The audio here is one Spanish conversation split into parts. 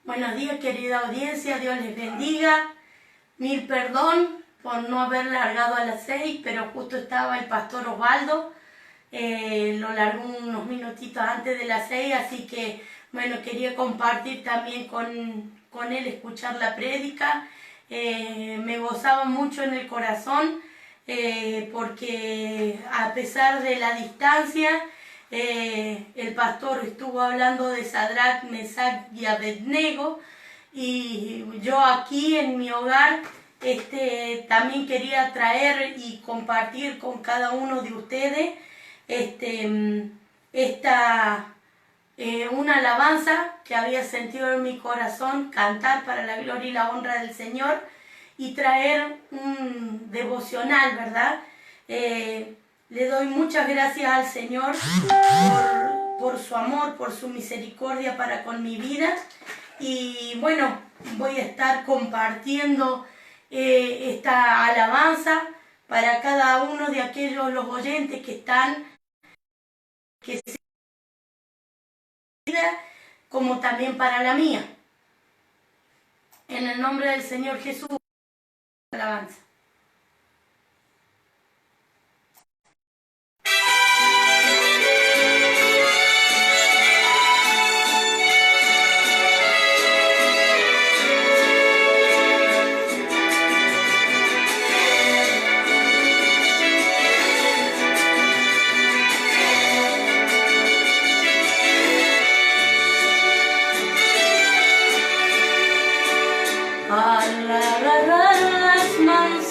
Buenos días, querida audiencia, Dios les bendiga. Mil perdón por no haber largado a las 6, pero justo estaba el pastor Osvaldo. Lo largó unos minutitos antes de las 6, así que, bueno, quería compartir también con él, escuchar la prédica. Me gozaba mucho en el corazón, porque a pesar de la distancia, el pastor estuvo hablando de Sadrach, Mesach y Abednego, y yo aquí en mi hogar también quería traer y compartir con cada uno de ustedes una alabanza que había sentido en mi corazón, cantar para la gloria y la honra del Señor, y traer un devocional, ¿verdad? Le doy muchas gracias al Señor por su amor, por su misericordia para con mi vida. Y bueno, voy a estar compartiendo esta alabanza para cada uno de aquellos los oyentes que están, que se vida, como también para la mía. En el nombre del Señor Jesús, alabanza. Al agarrar las manos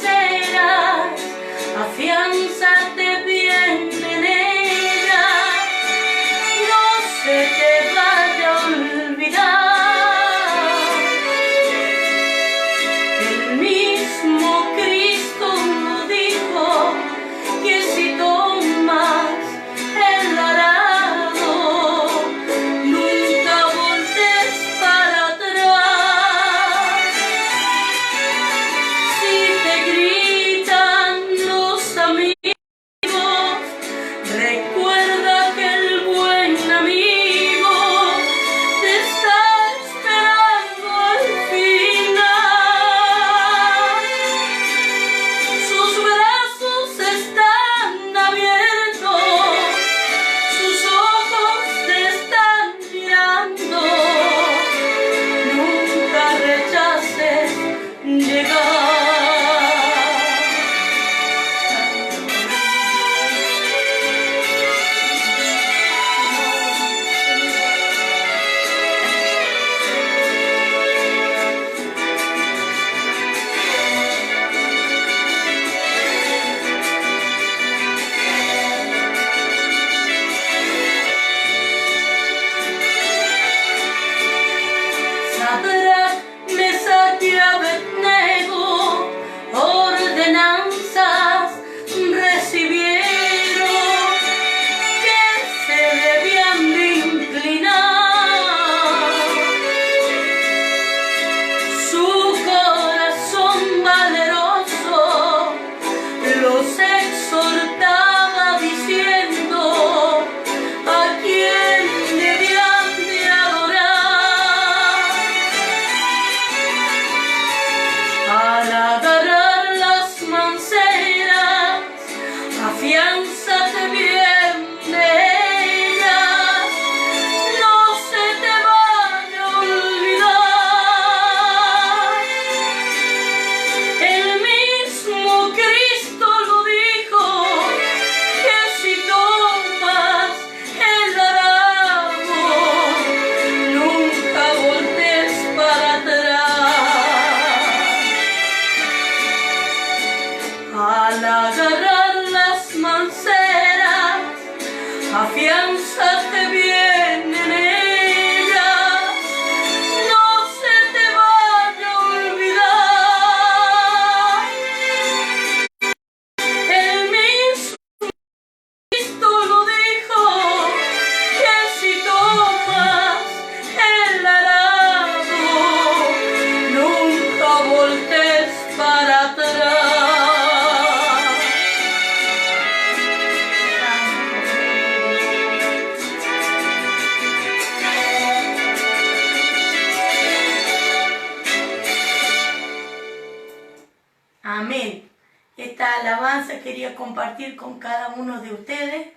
alabanza quería compartir con cada uno de ustedes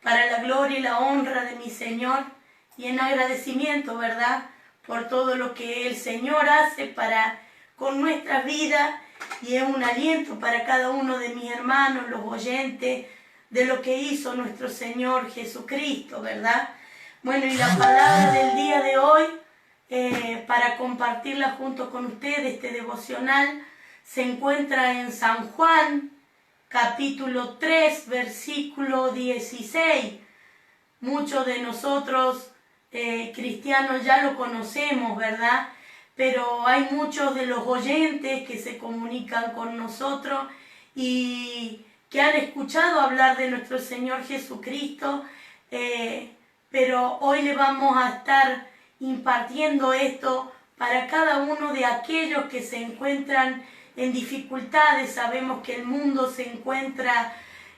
para la gloria y la honra de mi Señor y en agradecimiento, ¿verdad?, por todo lo que el Señor hace con nuestras vidas, y es un aliento para cada uno de mis hermanos, los oyentes, de lo que hizo nuestro Señor Jesucristo, ¿verdad? Bueno, y la palabra del día de hoy, para compartirla junto con ustedes, este devocional, se encuentra en San Juan, capítulo 3, versículo 16. Muchos de nosotros cristianos ya lo conocemos, ¿verdad? Pero hay muchos de los oyentes que se comunican con nosotros y que han escuchado hablar de nuestro Señor Jesucristo, pero hoy le vamos a estar impartiendo esto para cada uno de aquellos que se encuentran en dificultades. Sabemos que el mundo se encuentra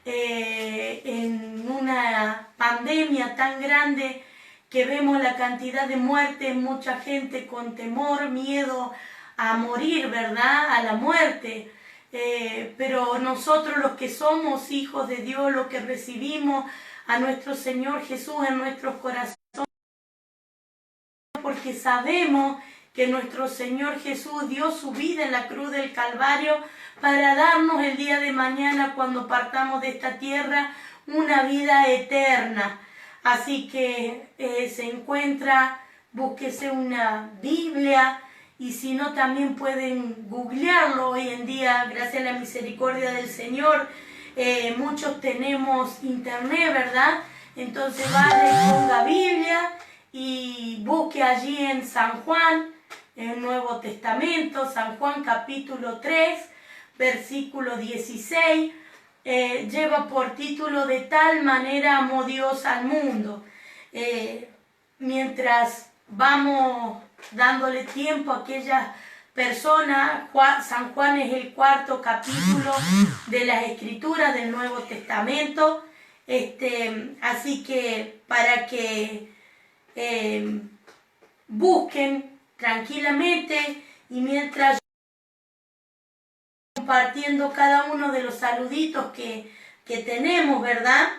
en una pandemia tan grande que vemos la cantidad de muertes, mucha gente con temor, miedo a morir, ¿verdad?, a la muerte. Pero nosotros, los que somos hijos de Dios, los que recibimos a nuestro Señor Jesús en nuestros corazones, porque sabemos que nuestro Señor Jesús dio su vida en la cruz del Calvario para darnos el día de mañana, cuando partamos de esta tierra, una vida eterna. Así que se encuentra, búsquese una Biblia, y si no, también pueden googlearlo hoy en día, gracias a la misericordia del Señor. Muchos tenemos internet, ¿verdad? Entonces vaya y ponga Biblia y busque allí en San Juan, en el Nuevo Testamento, San Juan capítulo 3, versículo 16, lleva por título "De tal manera amó Dios al mundo". Mientras vamos dándole tiempo a aquellas personas, San Juan es el cuarto capítulo de las Escrituras del Nuevo Testamento, así que para que busquen tranquilamente, y mientras compartiendo cada uno de los saluditos que tenemos, ¿verdad?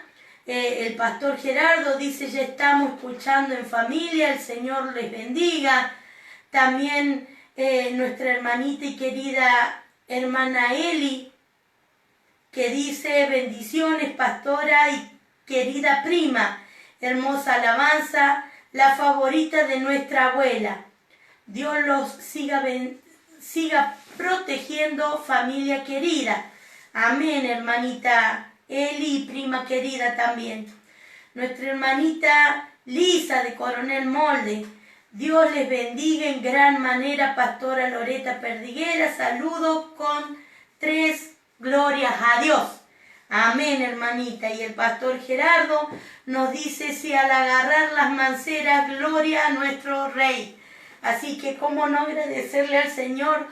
El pastor Gerardo dice: ya estamos escuchando en familia, el Señor les bendiga. También nuestra hermanita y querida hermana Eli, que dice: bendiciones, pastora y querida prima, hermosa alabanza, la favorita de nuestra abuela. Dios los siga protegiendo, familia querida. Amén, hermanita Eli y prima querida también. Nuestra hermanita Lisa de Coronel Molde: Dios les bendiga en gran manera, pastora Loreta Perdiguera. Saludos con 3 glorias a Dios. Amén, hermanita. Y el pastor Gerardo nos dice: si al agarrar las manceras, gloria a nuestro Rey. Así que cómo no agradecerle al Señor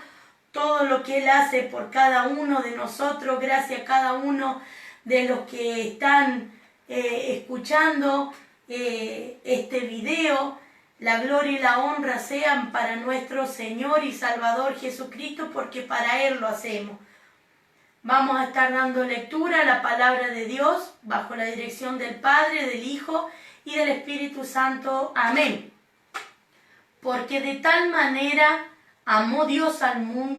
todo lo que Él hace por cada uno de nosotros. Gracias a cada uno de los que están escuchando este video. La gloria y la honra sean para nuestro Señor y Salvador Jesucristo, porque para Él lo hacemos. Vamos a estar dando lectura a la palabra de Dios bajo la dirección del Padre, del Hijo y del Espíritu Santo. Amén. Porque de tal manera amó Dios al mundo,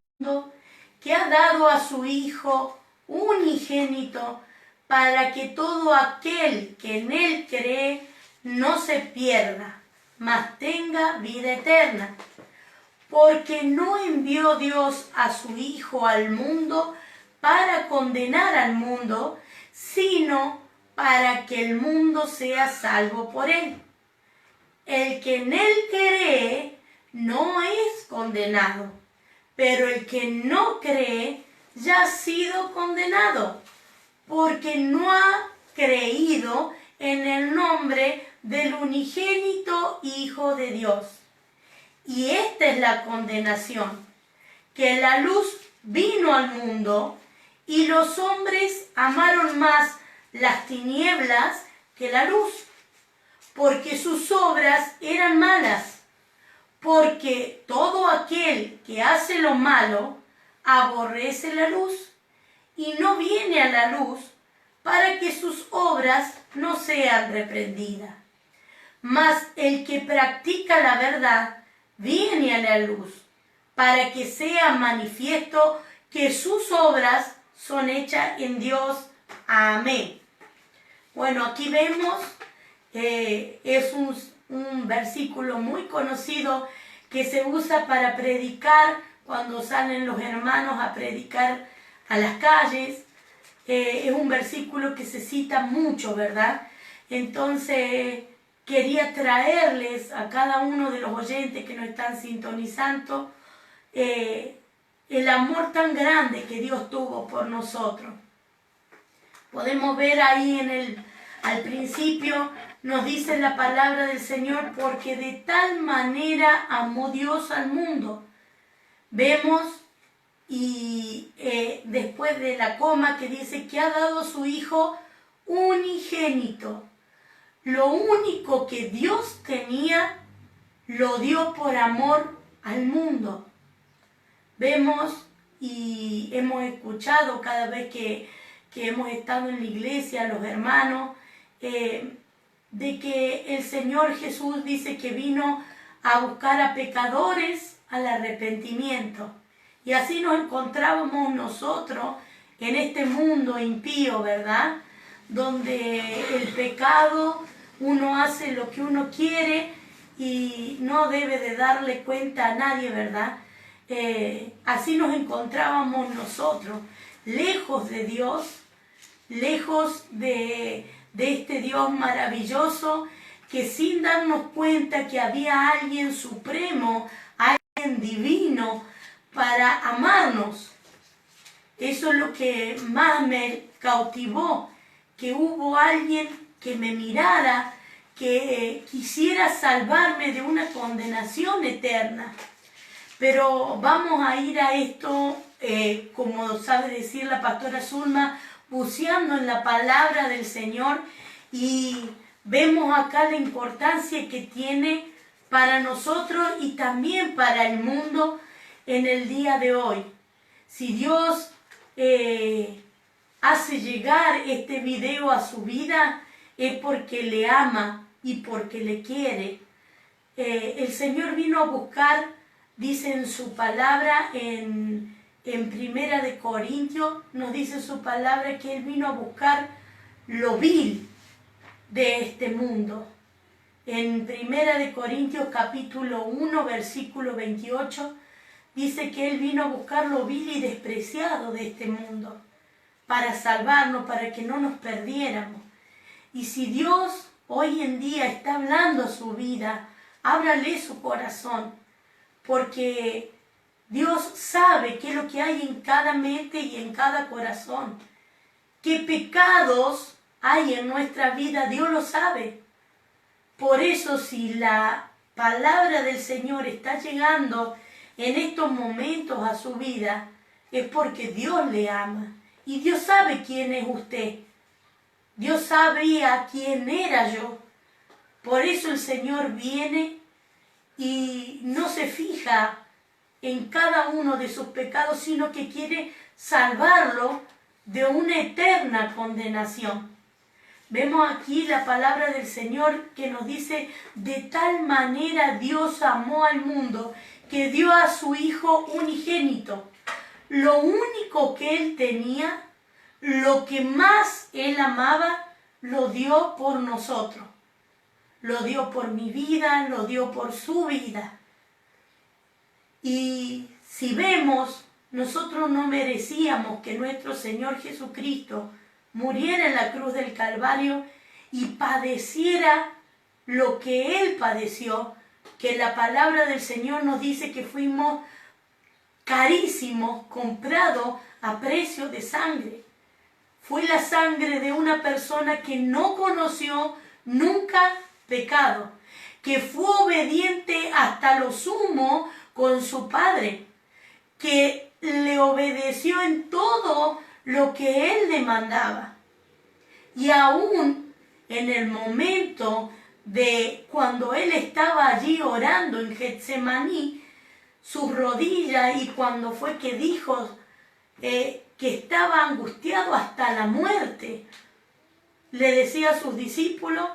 que ha dado a su Hijo unigénito, para que todo aquel que en Él cree no se pierda, mas tenga vida eterna. Porque no envió Dios a su Hijo al mundo para condenar al mundo, sino para que el mundo sea salvo por Él. El que en Él cree no es condenado, pero el que no cree ya ha sido condenado, porque no ha creído en el nombre del unigénito Hijo de Dios. Y esta es la condenación, que la luz vino al mundo, y los hombres amaron más las tinieblas que la luz, porque sus obras eran malas. Porque todo aquel que hace lo malo aborrece la luz y no viene a la luz para que sus obras no sean reprendidas. Mas el que practica la verdad viene a la luz para que sea manifiesto que sus obras son hechas en Dios. Amén. Bueno, aquí vemos, es un versículo muy conocido que se usa para predicar cuando salen los hermanos a predicar a las calles. Es un versículo que se cita mucho, ¿verdad? Entonces, quería traerles a cada uno de los oyentes que nos están sintonizando el amor tan grande que Dios tuvo por nosotros. Podemos ver ahí al principio, nos dice la palabra del Señor, porque de tal manera amó Dios al mundo. Vemos y después de la coma que dice que ha dado su Hijo unigénito. Lo único que Dios tenía, lo dio por amor al mundo. Vemos y hemos escuchado cada vez que hemos estado en la iglesia, los hermanos, de que el Señor Jesús dice que vino a buscar a pecadores al arrepentimiento. Y así nos encontrábamos nosotros en este mundo impío, ¿verdad? Donde el pecado, uno hace lo que uno quiere y no debe de darle cuenta a nadie, ¿verdad? Así nos encontrábamos nosotros, lejos de Dios, lejos de este Dios maravilloso, que sin darnos cuenta que había alguien supremo, alguien divino para amarnos. Eso es lo que más me cautivó, que hubo alguien que me mirara, que quisiera salvarme de una condenación eterna. Pero vamos a ir a esto, como sabe decir la pastora Zulma, buceando en la palabra del Señor, y vemos acá la importancia que tiene para nosotros y también para el mundo en el día de hoy. Si Dios hace llegar este video a su vida, es porque le ama y porque le quiere. El Señor vino a buscar, dice en su palabra, en Primera de Corintios, nos dice su palabra que Él vino a buscar lo vil de este mundo. En Primera de Corintios capítulo 1, versículo 28, dice que Él vino a buscar lo vil y despreciado de este mundo, para salvarnos, para que no nos perdiéramos. Y si Dios hoy en día está hablando a su vida, ábrale su corazón, porque Dios sabe qué es lo que hay en cada mente y en cada corazón. Qué pecados hay en nuestra vida, Dios lo sabe. Por eso, si la palabra del Señor está llegando en estos momentos a su vida, es porque Dios le ama. Y Dios sabe quién es usted. Dios sabía quién era yo. Por eso el Señor viene y no se fija en cada uno de sus pecados, sino que quiere salvarlo de una eterna condenación. Vemos aquí la palabra del Señor que nos dice: de tal manera Dios amó al mundo que dio a su Hijo unigénito. Lo único que Él tenía, lo que más Él amaba, lo dio por nosotros. Lo dio por mi vida, lo dio por su vida. Y si vemos, nosotros no merecíamos que nuestro Señor Jesucristo muriera en la cruz del Calvario y padeciera lo que Él padeció, que la palabra del Señor nos dice que fuimos carísimos, comprados a precio de sangre. Fue la sangre de una persona que no conoció nunca pecado, que fue obediente hasta lo sumo con su Padre, que le obedeció en todo lo que Él demandaba. Y aún en el momento de cuando Él estaba allí orando en Getsemaní, sus rodillas, y cuando fue que dijo: que estaba angustiado hasta la muerte, le decía a sus discípulos,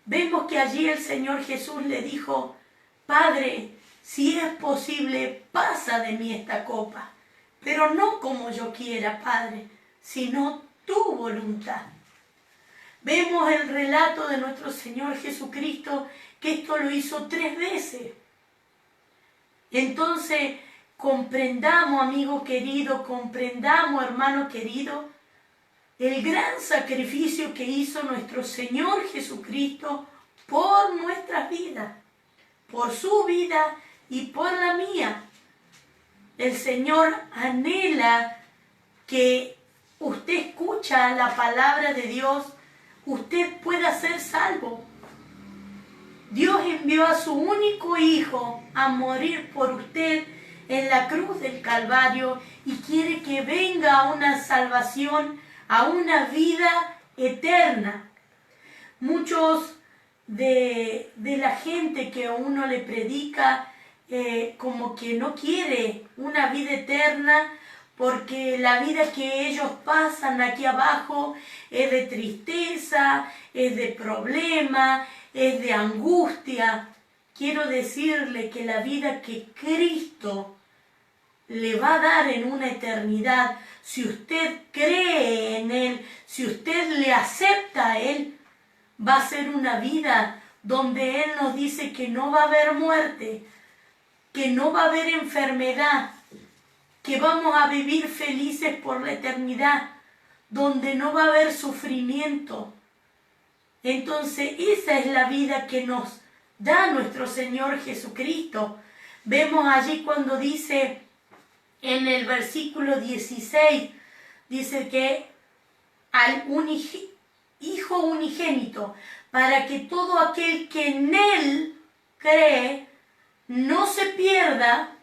vemos que allí el Señor Jesús le dijo, Padre, si es posible, pasa de mí esta copa, pero no como yo quiera, Padre, sino tu voluntad. Vemos el relato de nuestro Señor Jesucristo, que esto lo hizo 3 veces. Entonces, comprendamos, amigo querido, comprendamos, hermano querido, el gran sacrificio que hizo nuestro Señor Jesucristo por nuestras vidas, por su vida y por la mía. El Señor anhela que usted escucha la palabra de Dios, usted pueda ser salvo. Dios envió a su único Hijo a morir por usted en la cruz del Calvario y quiere que venga a una salvación, a una vida eterna. Muchos de la gente que a uno le predica como que no quiere una vida eterna, porque la vida que ellos pasan aquí abajo es de tristeza, es de problema, es de angustia. Quiero decirle que la vida que Cristo le va a dar en una eternidad, si usted cree en Él, si usted le acepta a Él, va a ser una vida donde Él nos dice que no va a haber muerte, que no va a haber enfermedad, que vamos a vivir felices por la eternidad, donde no va a haber sufrimiento. Entonces, esa es la vida que nos da nuestro Señor Jesucristo. Vemos allí cuando dice en el versículo 16, dice que al Hijo unigénito, para que todo aquel que en Él cree no se pierda,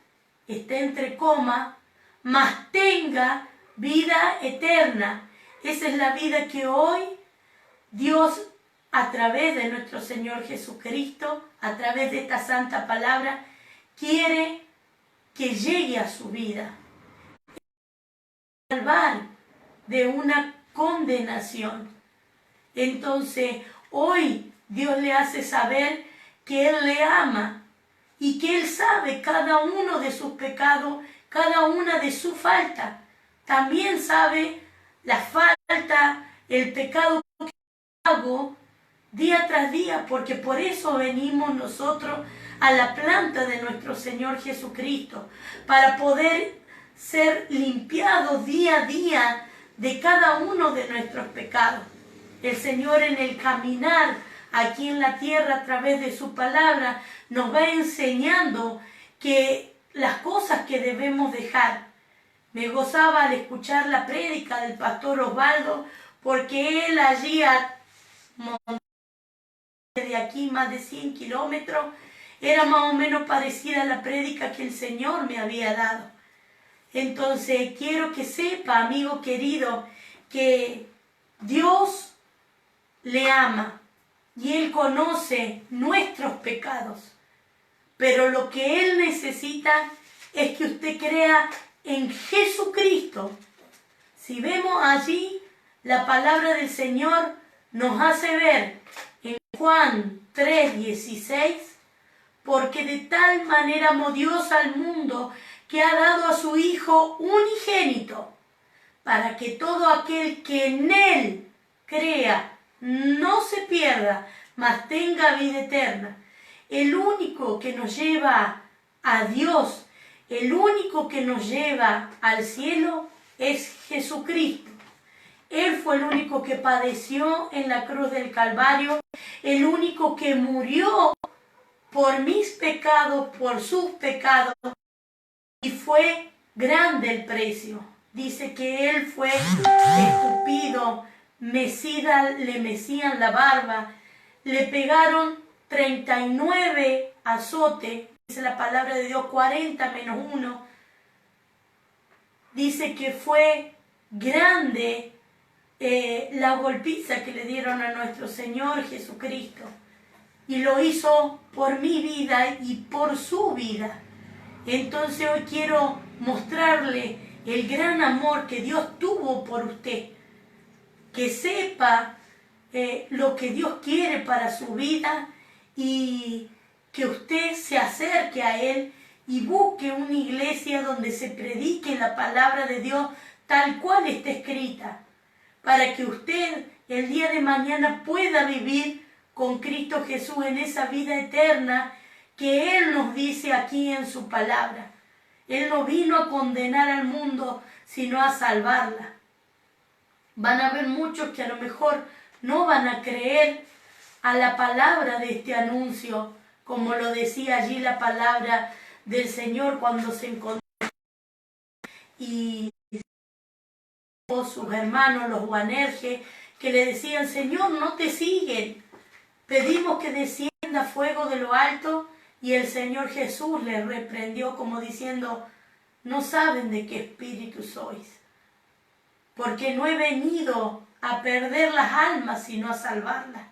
esté entre comas, mas tenga vida eterna. Esa es la vida que hoy Dios, a través de nuestro Señor Jesucristo, a través de esta santa palabra, quiere que llegue a su vida. Salvar de una condenación. Entonces, hoy Dios le hace saber que Él le ama y que Él sabe cada uno de sus pecados, cada una de sus faltas. También sabe la falta, el pecado que hago día tras día, porque por eso venimos nosotros a la planta de nuestro Señor Jesucristo, para poder ser limpiados día a día de cada uno de nuestros pecados. El Señor, en el caminar aquí en la tierra a través de su palabra, nos va enseñando que las cosas que debemos dejar. Me gozaba al escuchar la prédica del pastor Osvaldo, porque él allí de aquí más de 100 kilómetros, era más o menos parecida a la prédica que el Señor me había dado. Entonces quiero que sepa, amigo querido, que Dios le ama y Él conoce nuestros pecados, pero lo que Él necesita es que usted crea en Jesucristo. Si vemos allí, la palabra del Señor nos hace ver en Juan 3:16, porque de tal manera amó Dios al mundo que ha dado a su Hijo unigénito, para que todo aquel que en Él crea no se pierda, mas tenga vida eterna. El único que nos lleva a Dios, el único que nos lleva al cielo es Jesucristo. Él fue el único que padeció en la cruz del Calvario, el único que murió por mis pecados, por sus pecados, y fue grande el precio. Dice que Él fue escupido, le mecían la barba, le pegaron 39 azotes, dice la palabra de Dios, 40 menos 1. Dice que fue grande la golpiza que le dieron a nuestro Señor Jesucristo. Y lo hizo por mi vida y por su vida. Entonces hoy quiero mostrarle el gran amor que Dios tuvo por usted, que sepa lo que Dios quiere para su vida y que usted se acerque a Él y busque una iglesia donde se predique la palabra de Dios tal cual está escrita, para que usted el día de mañana pueda vivir con Cristo Jesús en esa vida eterna que Él nos dice aquí en su palabra. Él no vino a condenar al mundo, sino a salvarla. Van a haber muchos que a lo mejor no van a creer a la palabra de este anuncio, como lo decía allí la palabra del Señor cuando se encontró y sus hermanos, los Boanerges, que le decían: Señor, no te siguen, pedimos que descienda fuego de lo alto, y el Señor Jesús les reprendió como diciendo: no saben de qué espíritu sois, porque no he venido a perder las almas, sino a salvarlas.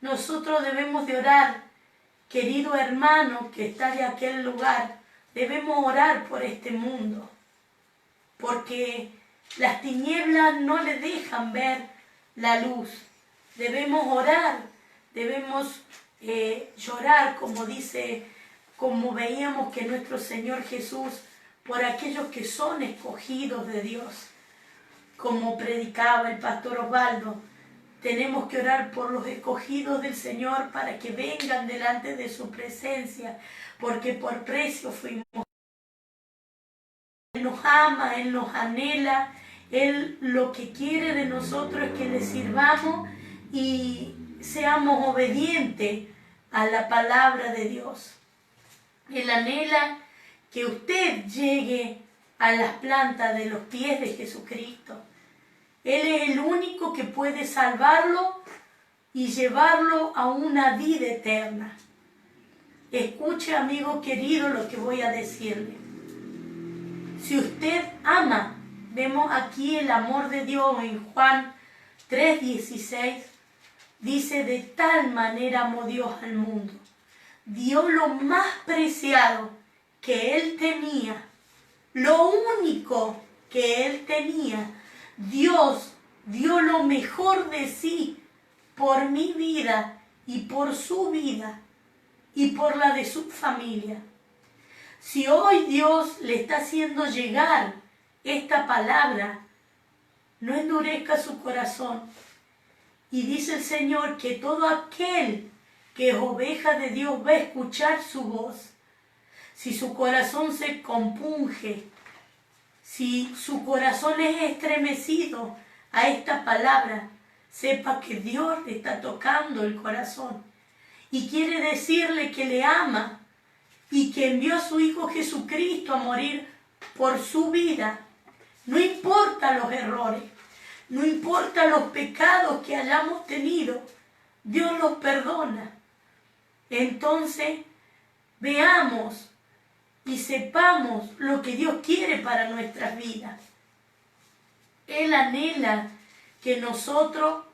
Nosotros debemos de orar, querido hermano que está de aquel lugar, debemos orar por este mundo, porque las tinieblas no le dejan ver la luz. Debemos orar, debemos llorar, como veíamos que nuestro Señor Jesús, por aquellos que son escogidos de Dios, como predicaba el pastor Osvaldo. Tenemos que orar por los escogidos del Señor para que vengan delante de su presencia, porque por precio fuimos. Él nos ama, Él nos anhela, Él lo que quiere de nosotros es que le sirvamos y seamos obedientes a la palabra de Dios. Él anhela que usted llegue a las plantas de los pies de Jesucristo. Él es el único que puede salvarlo y llevarlo a una vida eterna. Escuche, amigo querido, lo que voy a decirle. Si usted ama, vemos aquí el amor de Dios en Juan 3:16, dice: de tal manera amó Dios al mundo, dio lo más preciado que Él tenía, lo único que Él tenía. Dios dio lo mejor de sí por mi vida y por su vida y por la de su familia. Si hoy Dios le está haciendo llegar esta palabra, no endurezca su corazón. Y dice el Señor que todo aquel que es oveja de Dios va a escuchar su voz. Si su corazón se compunge, si su corazón es estremecido a esta palabra, sepa que Dios le está tocando el corazón y quiere decirle que le ama y que envió a su Hijo Jesucristo a morir por su vida. No importa los errores, no importa los pecados que hayamos tenido, Dios los perdona. Entonces, veamos y sepamos lo que Dios quiere para nuestras vidas. Él anhela que nosotros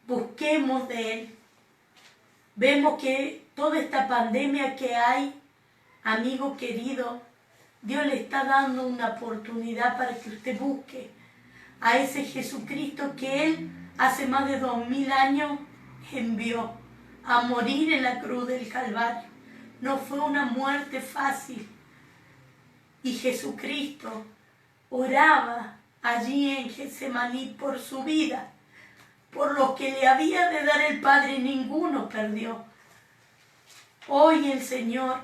busquemos de Él. Vemos que toda esta pandemia que hay, amigo querido, Dios le está dando una oportunidad para que usted busque a ese Jesucristo que Él hace más de 2000 años envió a morir en la cruz del Calvario. No fue una muerte fácil. Y Jesucristo oraba allí en Getsemaní por su vida, por lo que le había de dar el Padre, ninguno perdió. Hoy el Señor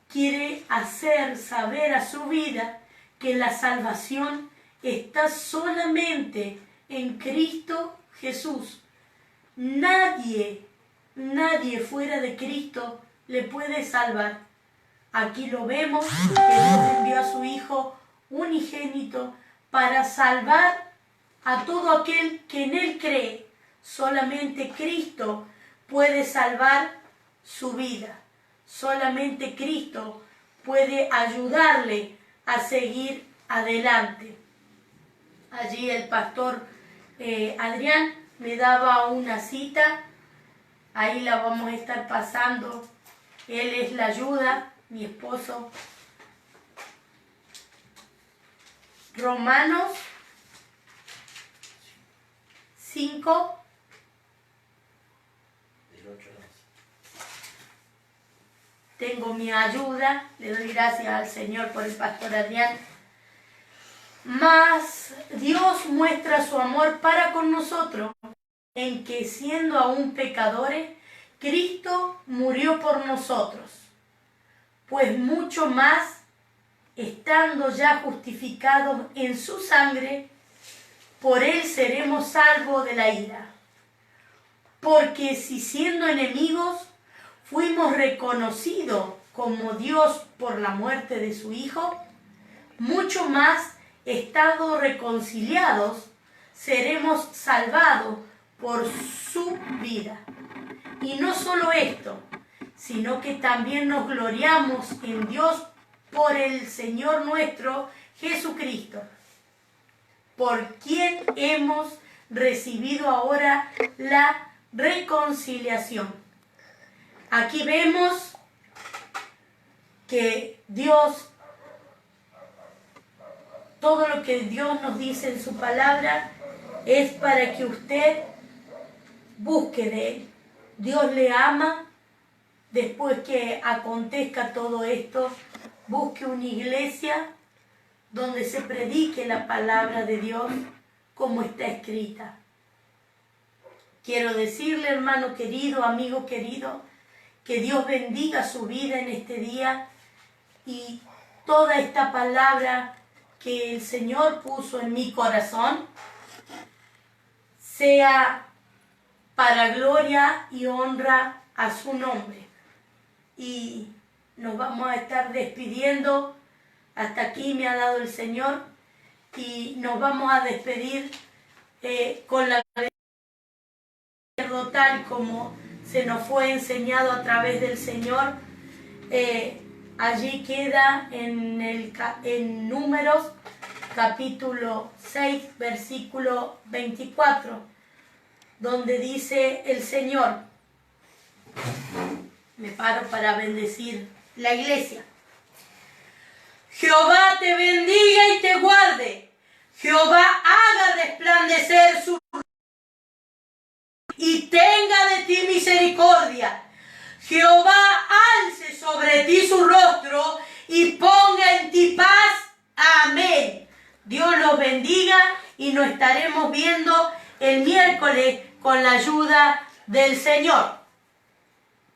quiere hacer saber a su vida que la salvación está solamente en Cristo Jesús. Nadie fuera de Cristo le puede salvar. Aquí lo vemos, que Dios envió a su Hijo unigénito para salvar a todo aquel que en Él cree. Solamente Cristo puede salvar su vida. Solamente Cristo puede ayudarle a seguir adelante. Allí el pastor Adrián me daba una cita, ahí la vamos a estar pasando. Él es la ayuda, mi esposo. Romanos 5. Tengo mi ayuda, le doy gracias al Señor por el pastor Adrián. Mas Dios muestra su amor para con nosotros, en que siendo aún pecadores, Cristo murió por nosotros. Pues mucho más, estando ya justificados en su sangre, por él seremos salvos de la ira. Porque si siendo enemigos, fuimos reconocidos como Dios por la muerte de su Hijo, mucho más, estando reconciliados, seremos salvados por su vida. Y no solo esto, sino que también nos gloriamos en Dios por el Señor nuestro Jesucristo, por quien hemos recibido ahora la reconciliación. Aquí vemos que Dios, todo lo que Dios nos dice en su palabra, es para que usted busque de Él. Dios le ama. Después que acontezca todo esto, busque una iglesia donde se predique la palabra de Dios como está escrita. Quiero decirle, hermano querido, amigo querido, que Dios bendiga su vida en este día y toda esta palabra que el Señor puso en mi corazón sea para gloria y honra a su nombre. Y nos vamos a estar despidiendo. Hasta aquí me ha dado el Señor y nos vamos a despedir con la sacerdotal como se nos fue enseñado a través del Señor. Allí queda en Números capítulo 6 versículo 24, donde dice el Señor, me paro para bendecir la iglesia. Jehová te bendiga y te guarde. Jehová haga resplandecer su y tenga de ti misericordia. Jehová alce sobre ti su rostro y ponga en ti paz. Amén. Dios los bendiga y nos estaremos viendo el miércoles con la ayuda del Señor.